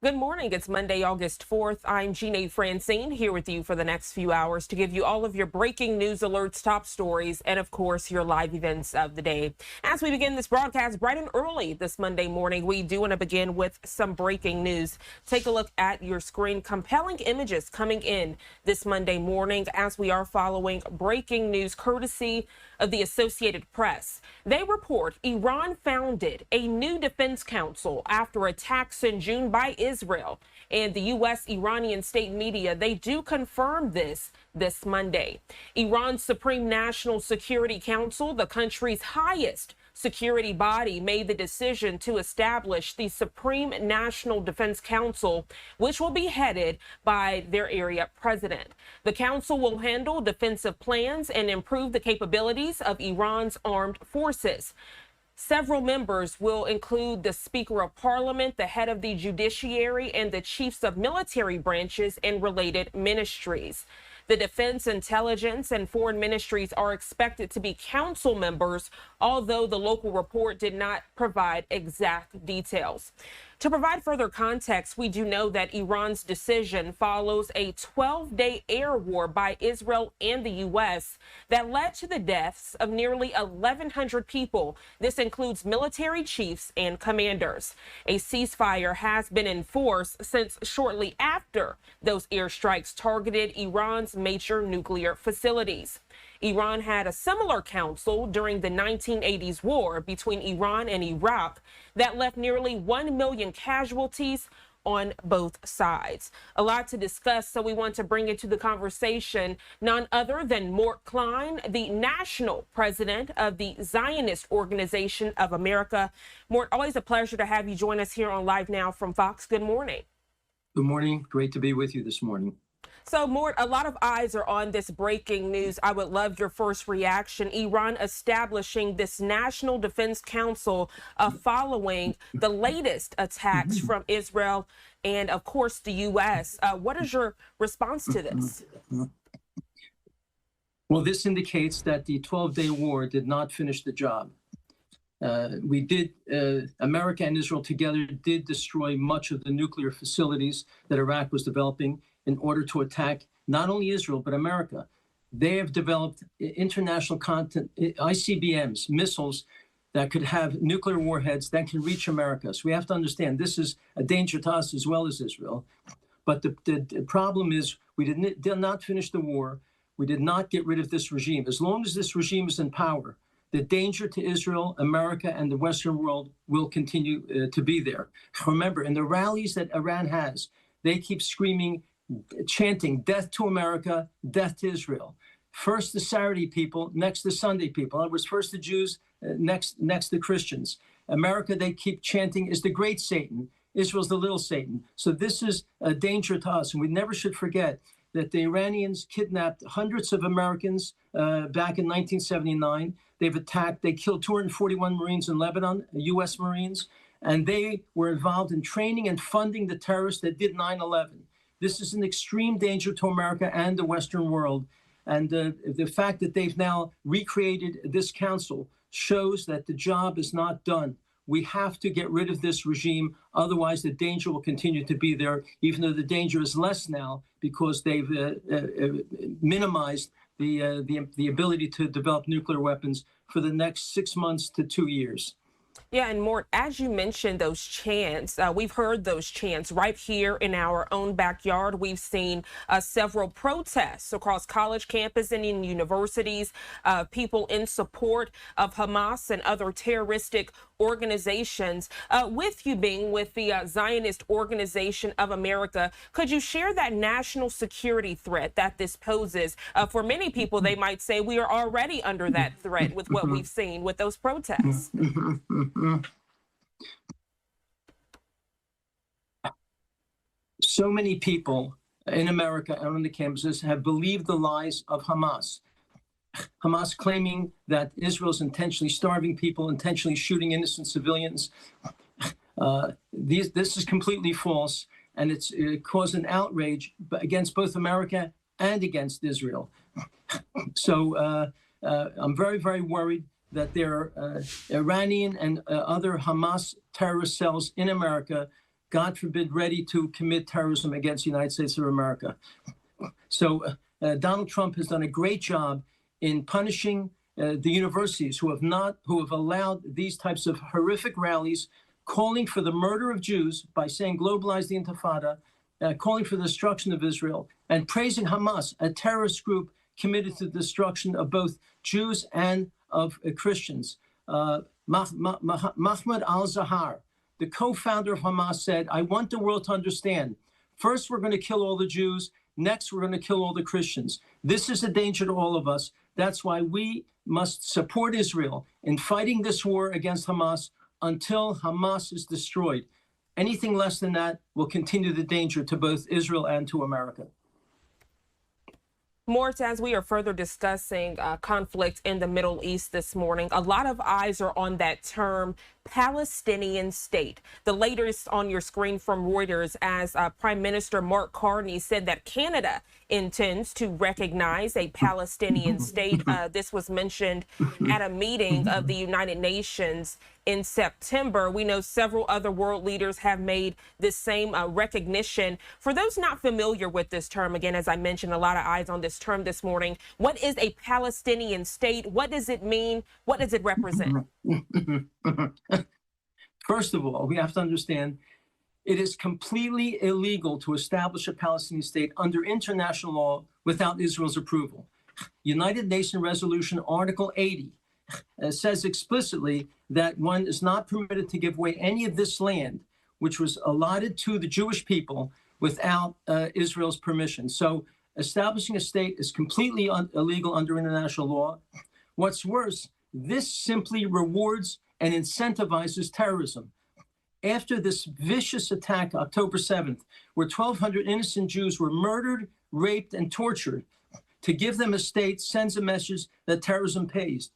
Good morning. It's Monday, August 4th. I'm Jeanne Francine here with you for the next few hours to give you all of your breaking news alerts, top stories, and of course, your live events of the day. As we begin this broadcast bright and early this Monday morning, we do want to begin with some breaking news. Take a look at your screen. Compelling images coming in this Monday morning as we are following breaking news courtesy of the Associated Press. They report Iran founded a new defense council after attacks in June by Israel. And the U.S. Iranian state media, they do confirm this Monday. Iran's Supreme National Security Council, the country's highest security body, made the decision to establish the Supreme National Defense Council, which will be headed by their area president. The council will handle defensive plans and improve the capabilities of Iran's armed forces. Several members will include the Speaker of Parliament, the head of the judiciary, and the chiefs of military branches and related ministries. The Defense, Intelligence, and Foreign Ministries are expected to be council members, although the local report did not provide exact details. To provide further context, we do know that Iran's decision follows a 12-day air war by Israel and the U.S. that led to the deaths of nearly 1,100 people. This includes military chiefs and commanders. A ceasefire has been in force since shortly after those airstrikes targeted Iran's major nuclear facilities. Iran had a similar council during the 1980s war between Iran and Iraq that left nearly 1 million casualties on both sides. A lot to discuss, so we want to bring into the conversation none other than Morton Klein, the national president of the Zionist Organization of America. Mort, always a pleasure to have you join us here on Live Now from Fox. Good morning. Good morning. Great to be with you this morning. So, Mort, a lot of eyes are on this breaking news. I would love your first reaction. Iran establishing this National Defense Council following the latest attacks from Israel and, of course, the U.S. What is your response to this? Well, this indicates that the 12-day war did not finish the job. America and Israel together did destroy much of the nuclear facilities that Iraq was developing in order to attack not only Israel, but America. They have developed international content, ICBMs, missiles that could have nuclear warheads that can reach America. So we have to understand this is a danger to us as well as Israel. But the problem is we did not finish the war. We did not get rid of this regime. As long as this regime is in power, the danger to Israel, America, and the Western world will continue to be there. Remember, in the rallies that Iran has, they keep screaming, chanting, death to America, death to Israel. First the Saturday people, next the Sunday people. In other words, first the Jews, next the Christians. America, they keep chanting, is the great Satan. Israel's the little Satan. So this is a danger to us. And we never should forget that the Iranians kidnapped hundreds of Americans back in 1979. They killed 241 Marines in Lebanon, U.S. Marines, and they were involved in training and funding the terrorists that did 9/11. This is an extreme danger to America and the Western world. And the fact that they've now recreated this council shows that the job is not done. We have to get rid of this regime. Otherwise, the danger will continue to be there, even though the danger is less now because they've minimized the ability to develop nuclear weapons for the next 6 months to 2 years. Yeah, and Mort, as you mentioned those chants, we've heard those chants right here in our own backyard. We've seen several protests across college campus and in universities, people in support of Hamas and other terroristic organizations. With you being with the Zionist Organization of America, could you share that national security threat that this poses? For many people, they might say we are already under that threat with what we've seen with those protests. So many people in America and on the campuses have believed the lies of Hamas. Hamas claiming that Israel's intentionally starving people, intentionally shooting innocent civilians. This is completely false, and it caused an outrage against both America and against Israel. So I'm very, very worried that there are Iranian and other Hamas terrorist cells in America God forbid, ready to commit terrorism against the United States of America. So Donald Trump has done a great job in punishing the universities who have allowed these types of horrific rallies, calling for the murder of Jews by saying globalize the Intifada, calling for the destruction of Israel, and praising Hamas, a terrorist group committed to the destruction of both Jews and of Christians. Mahmoud al-Zahar, the co-founder of Hamas, said, I want the world to understand, first we're going to kill all the Jews, next we're going to kill all the Christians. This is a danger to all of us. That's why we must support Israel in fighting this war against Hamas until Hamas is destroyed. Anything less than that will continue the danger to both Israel and to America. Morton, as we are further discussing conflict in the Middle East this morning, a lot of eyes are on that term Palestinian state. The latest on your screen from Reuters, as Prime Minister Mark Carney said that Canada intends to recognize a Palestinian state. This was mentioned at a meeting of the United Nations in September. We know several other world leaders have made this same recognition. For those not familiar with this term, again, as I mentioned, a lot of eyes on this term this morning. What is a Palestinian state? What does it mean? What does it represent? First of all, we have to understand it is completely illegal to establish a Palestinian state under international law without Israel's approval. United Nations Resolution Article 80 says explicitly that one is not permitted to give away any of this land, which was allotted to the Jewish people, without Israel's permission. So establishing a state is completely illegal under international law. What's worse, this simply rewards and incentivizes terrorism. After this vicious attack, October 7th, where 1,200 innocent Jews were murdered, raped, and tortured, to give them a state sends a message that terrorism pays.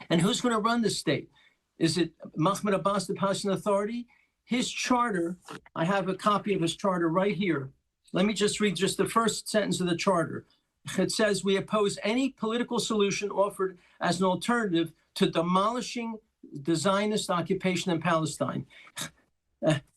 And who's going to run the state? Is it Mahmoud Abbas, the Palestinian Authority? His charter, I have a copy of his charter right here. Let me just read just the first sentence of the charter. It says, we oppose any political solution offered as an alternative to demolishing the Zionist occupation in Palestine.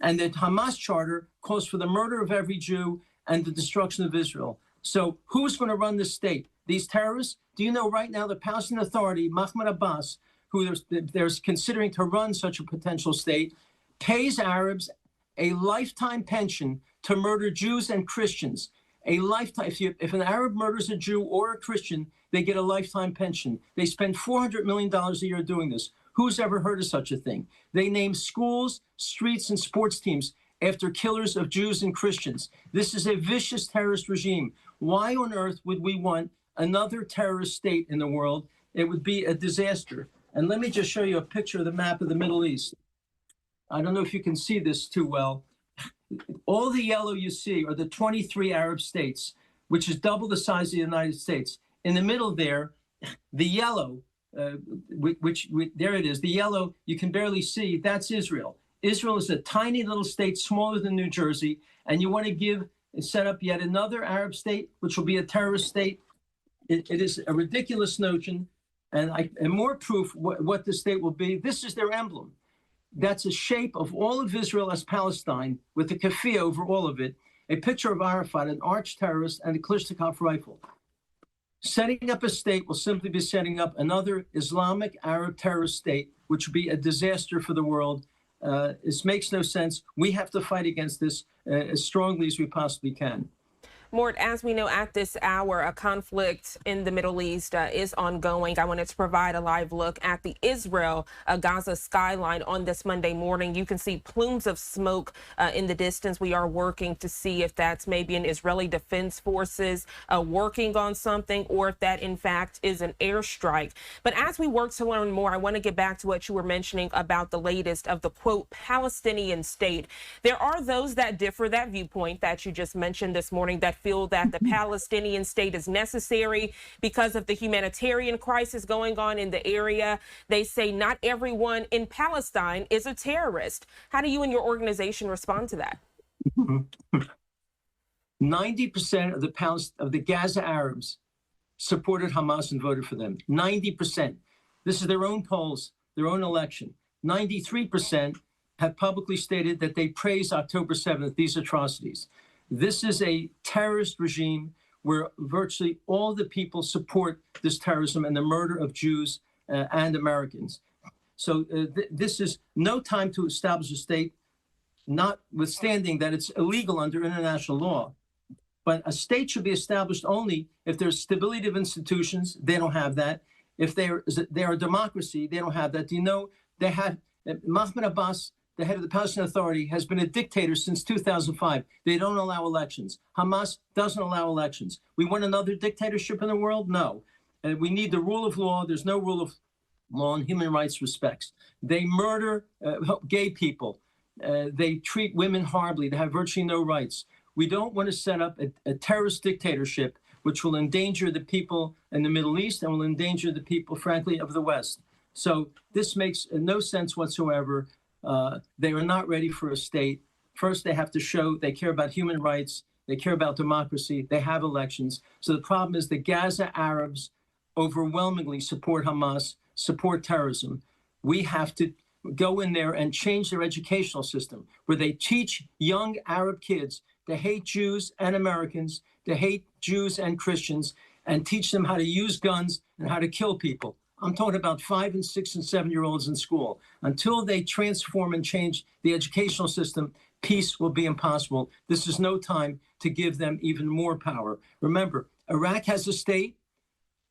And the Hamas charter calls for the murder of every Jew and the destruction of Israel. So who's going to run the state? These terrorists? Do you know right now the Palestinian Authority, Mahmoud Abbas, who they're considering to run such a potential state, pays Arabs a lifetime pension to murder Jews and Christians. A lifetime. If an Arab murders a Jew or a Christian, they get a lifetime pension. They spend $400 million a year doing this. Who's ever heard of such a thing? They name schools, streets, and sports teams after killers of Jews and Christians. This is a vicious terrorist regime. Why on earth would we want another terrorist state in the world? It would be a disaster. And let me just show you a picture of the map of the Middle East. I don't know if you can see this too well. All the yellow you see are the 23 Arab states, which is double the size of the United States. In the middle there, the yellow, there it is, the yellow you can barely see, that's Israel. Israel is a tiny little state, smaller than New Jersey, and you want to set up yet another Arab state, which will be a terrorist state. It is a ridiculous notion, and more proof what the state will be. This is their emblem. That's a shape of all of Israel as Palestine, with the keffiyeh over all of it, a picture of Arafat, an arch terrorist, and a Kalashnikov rifle. Setting up a state will simply be setting up another Islamic Arab terrorist state, which would be a disaster for the world. This makes no sense. We have to fight against this as strongly as we possibly can. Mort, as we know at this hour, a conflict in the Middle East is ongoing. I wanted to provide a live look at the Israel-Gaza skyline on this Monday morning. You can see plumes of smoke in the distance. We are working to see if that's maybe an Israeli Defense Forces working on something, or if that, in fact, is an airstrike. But as we work to learn more, I want to get back to what you were mentioning about the latest of the, quote, Palestinian state. There are those that differ that viewpoint that you just mentioned this morning, that feel that the Palestinian state is necessary because of the humanitarian crisis going on in the area. They say not everyone in Palestine is a terrorist. How do you and your organization respond to that? 90% of the Gaza Arabs supported Hamas and voted for them. 90%. This is their own polls, their own election. 93% have publicly stated that they praise October 7th, these atrocities. This is a terrorist regime where virtually all the people support this terrorism and the murder of Jews and Americans. So this is no time to establish a state, notwithstanding that it's illegal under international law. But a state should be established only if there's stability of institutions. They don't have that. If they're a democracy, they don't have that. Do you know they had Mahmoud Abbas, the head of the Palestinian Authority, has been a dictator since 2005. They don't allow elections. Hamas doesn't allow elections. We want another dictatorship in the world? No. We need the rule of law. There's no rule of law and human rights respects. They murder gay people. They treat women horribly. They have virtually no rights. We don't want to set up a terrorist dictatorship which will endanger the people in the Middle East and will endanger the people, frankly, of the West. So this makes no sense whatsoever. They are not ready for a state. First, they have to show they care about human rights. They care about democracy. They have elections. So the problem is the Gaza Arabs overwhelmingly support Hamas, support terrorism. We have to go in there and change their educational system where they teach young Arab kids to hate Jews and Americans, to hate Jews and Christians, and teach them how to use guns and how to kill people. I'm talking about 5 and 6 and 7-year-olds in school. Until they transform and change the educational system, peace will be impossible. This is no time to give them even more power. Remember, Iraq has a state.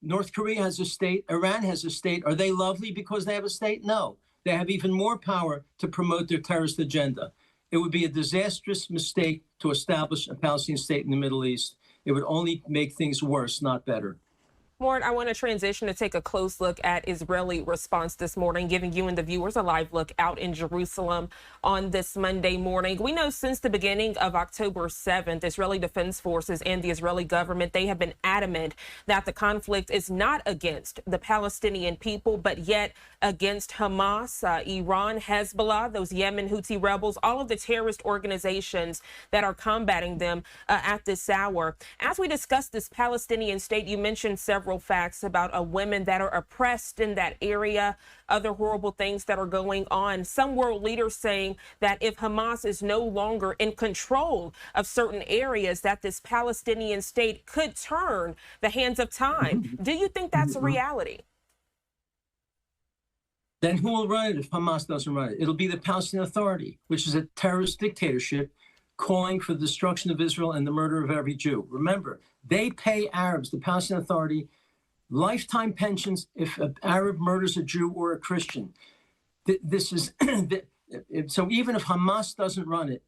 North Korea has a state. Iran has a state. Are they lovely because they have a state? No. They have even more power to promote their terrorist agenda. It would be a disastrous mistake to establish a Palestinian state in the Middle East. It would only make things worse, not better. Morton, I want to transition to take a close look at Israeli response this morning, giving you and the viewers a live look out in Jerusalem on this Monday morning. We know since the beginning of October 7th, Israeli Defense Forces and the Israeli government, they have been adamant that the conflict is not against the Palestinian people, but yet against Hamas, Iran, Hezbollah, those Yemen Houthi rebels, all of the terrorist organizations that are combating them at this hour. As we discuss this Palestinian state, you mentioned several facts about women that are oppressed in that area, other horrible things that are going on. Some world leaders saying that if Hamas is no longer in control of certain areas, that this Palestinian state could turn the hands of time. Do you think that's a reality? Then who will run it if Hamas doesn't run it? It'll be the Palestinian Authority, which is a terrorist dictatorship calling for the destruction of Israel and the murder of every Jew. Remember, they pay Arabs, the Palestinian Authority, lifetime pensions if an Arab murders a Jew or a Christian. This is so even if Hamas doesn't run it,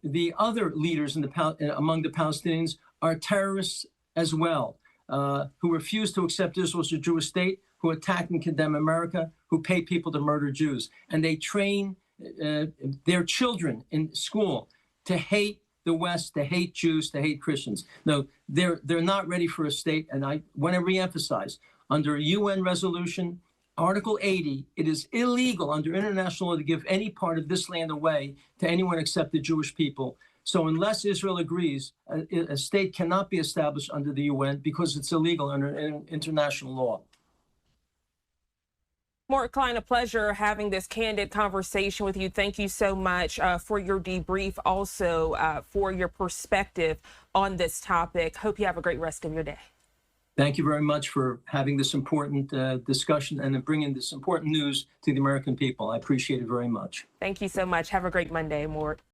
the other leaders among the Palestinians are terrorists as well, who refuse to accept Israel as a Jewish state, who attack and condemn America, who pay people to murder Jews, and they train their children in school to hate the West, to hate Jews, to hate Christians. No, they're not ready for a state. And I want to reemphasize, under a UN resolution, Article 80, it is illegal under international law to give any part of this land away to anyone except the Jewish people. So unless Israel agrees, a state cannot be established under the UN because it's illegal under international law. Morton, Klein, a pleasure having this candid conversation with you. Thank you so much for your debrief, also for your perspective on this topic. Hope you have a great rest of your day. Thank you very much for having this important discussion and bringing this important news to the American people. I appreciate it very much. Thank you so much. Have a great Monday, Morton.